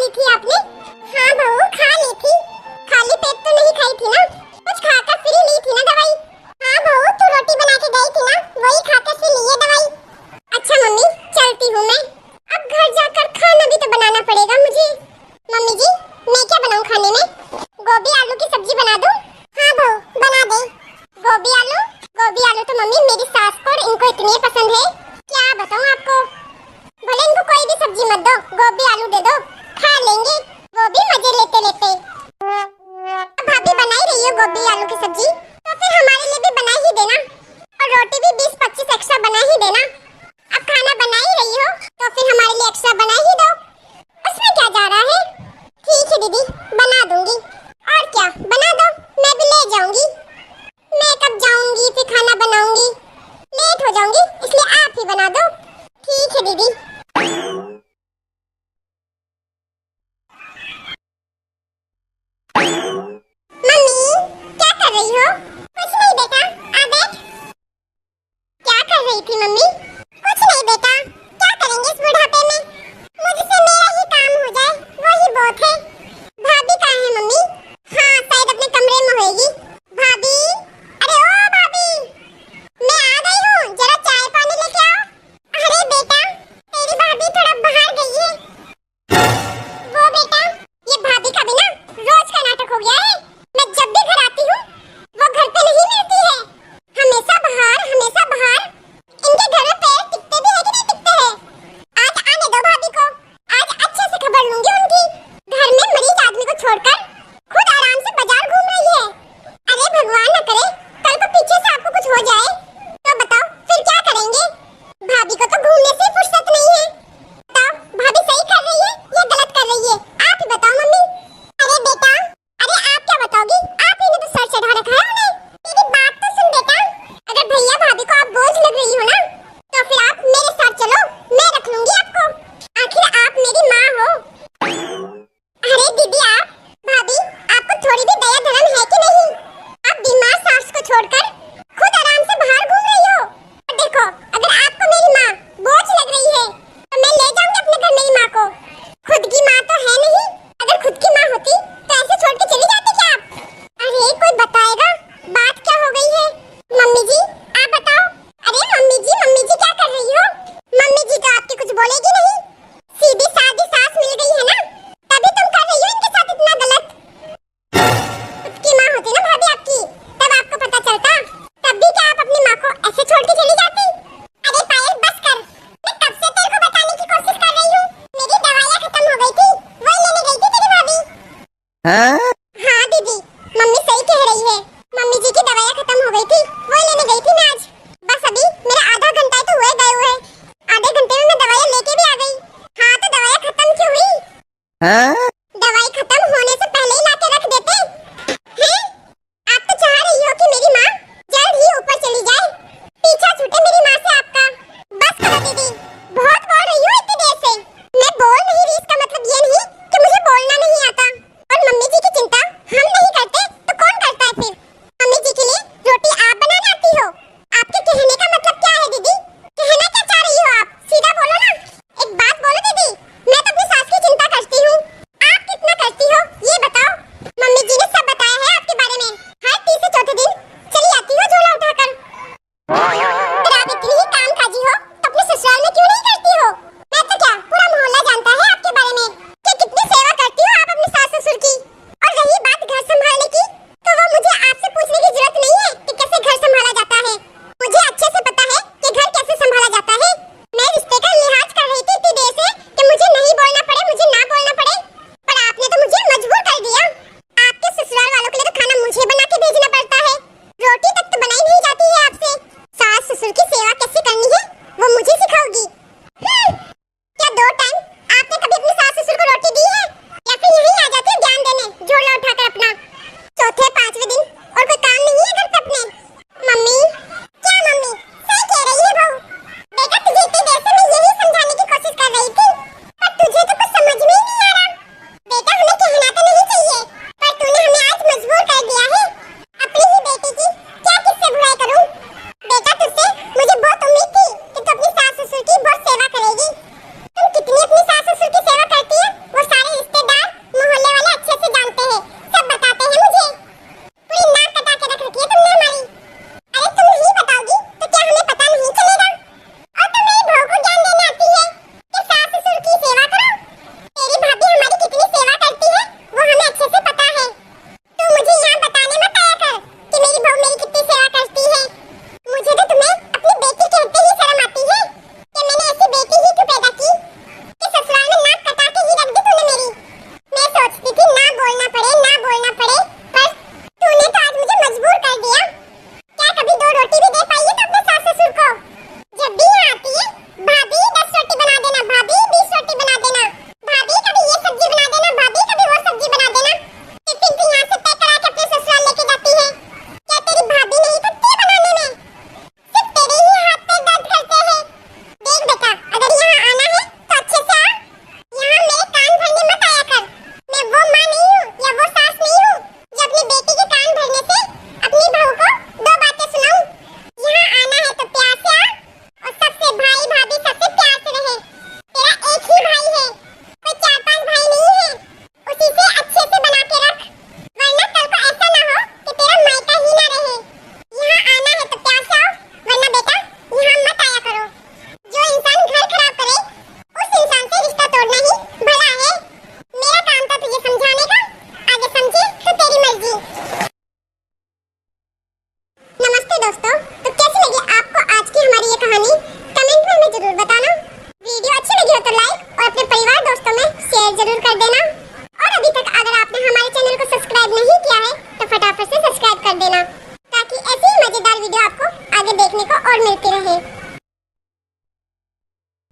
ली थी आपने? हाँ बहू, खा ली थी। खाली पेट तो नहीं खाई थी ना, कुछ खाकर फिर ली थी ना दवाई। हाँ बहू, तू रोटी बना के गई थी ना, वही खाकर फिर ली है दवाई। अच्छा मम्मी, चलती हूँ मैं। अब घर जाकर खाना भी तो बनाना पड़ेगा मुझे। मम्मी जी, मैं क्या बनाऊँ खाने में? गोभी आलू की सब्जी बना दूँ? हाँ बहू, बना दे। गोभी आलू तो मम्मी मेरी सास को और इनको इतनी पसंद है, क्या बताऊँ आपको। भले इनको कोई भी सब्जी मत दो, गोभी आलू दे दो, खा लेंगे वो भी मजे लेते लेते। अब भाभी बना ही रही हो गोभी आलू की सब्जी, तो फिर हमारे लिए भी बना ही देना, और रोटी भी 20-25 एक्स्ट्रा बना ही देना। अब खाना बना ही रही हो तो फिर हमारे लिए एक्स्ट्रा बना ही दो, उसमें क्या जा रहा है। ठीक है दीदी, बना दूंगी। और क्या, बना दो, मैं भी ले जाऊंगी। मैं कब जाऊंगी फिर खाना बनाऊंगी, लेट हो जाऊंगी, इसलिए आप ही बना दो। ठीक है दीदी। मम्मी, क्या कर रही हो? कुछ नहीं बेटा, आ बैठ। क्या कर रही थी मम्मी? कुछ नहीं बेटा, क्या करेंगे इस बुढ़ापे में, मुझसे मेरा ही काम हो जाए वही बहुत है। भाभी कहाँ है मम्मी? हाँ, शायद अपने कमरे में होगी। भाभी, अरे ओ भाभी, मैं आ गई हूँ, जरा चाय पानी लेके आओ। अरे बेटा, तेरी भाभी थोड़ा बाहर गई है। वो बेटा, ये भाभी का भी ना रोज का नाटक हो गया है। मैं जब भी घर आती हूँ वो घर पे नहीं मिलती है, हमेशा बाहर हमेशा बाहर। इनके घर में पैर टिकते भी है कि नहीं टिकते हैं? आज आने दो भाभी को, आज अच्छे से खबर लूंगी उनकी। घर में मरीज आदमी को छोड़कर खुद आराम से बाजार घूम रही है। अरे भगवान न करे कल को पीछे से आपको कुछ हो जाए तो बताओ फिर क्या करेंगे। भाभी को तो घूमने से फुर्सत नहीं है। बताओ भाभी सही कर रही है या गलत कर रही है, आप ही बताओ मम्मी। अरे बेटा, अरे आप क्या बताओगी, आप ही ने तो सर चढ़ा रखा है उन्हें। मेरी बात तो सुन बेटा, अगर भैया भाभी को आप बोझ लग रही हो ना, तो फिर आप मेरे साथ चलो, मैं रख लूंगी आपको, आखिर आप मेरी माँ हो। अरे दीदी, आप भाभी, आपको थोड़ी भी दया धर्म है कि नहीं? आप बीमार सास को छोड़कर खुद आराम से बाहर घूम रही हो। और देखो, अगर आपको मेरी माँ बोझ लग रही है तो मैं ले जाऊंगी अपने घर मेरी माँ को। खुद की माँ तो है नहीं, अगर खुद की माँ होती तो ऐसे छोड़ के चली जाती क्या आप? अरे कोई बताएगा बात क्या हो गई है? मम्मी जी आप बताओ। अरे मम्मी जी क्या कर रही हो? मम्मी जी तो आपकी कुछ बोलेगी नहीं, सीधी सादी सास मिल गई है ना, तभी तुम कर रही हो इनके साथ इतना गलत। खुद की माँ होती ना भाभी आपकी, तब आपको पता चलता, तब भी क्या आप अपनी माँ को ऐसे छोड़ के चली जाती? अरे पायल बस कर, मैं कब से तेरे को बताने की कोशिश कर रही हूँ, मेरी दवाइयाँ खत्म हो गई थी, वही लेने गई थी तेरी भाभी। हाँ दीदी, मम्मी सही कह रही है, मम्मी जी की दवाइयाँ खत्म हो गई थी, वही लेने गई थी मैं आज। बस अभी मेरा आधा घंटा तो हुए गए हुए, आधे घंटे में मैं दवाइयाँ लेके भी आ गई। हाँ तो दवाइयाँ खत्म क्यों हुई? दवाई खत्म होने से पहले ही लाके रख देते हैं। आप तो चाह रही हो कि मेरी माँ जल्द ही ऊपर चली जाए, पीछा छूटे मेरी माँ से आपका। बस करो दीदी, बहुत बोल रही हो इतनी देर से। मैं बोल नहीं रही, इसका मतलब ये नहीं कि मुझे बोलना नहीं आता। और मम्मी जी की चिंता हम नहीं करते तो कौन करता है फिर? मम्मी जी के लिए रोटी आप बनाने आती हो? आपके कहने का मतलब क्या है दीदी? कहना क्या चाह रही हो आप? सीधा बोलो ना, एक बात बोलो दीदी। मैं तो अपनी सास की चिंता करती हूँ, शेयर जरूर कर देना।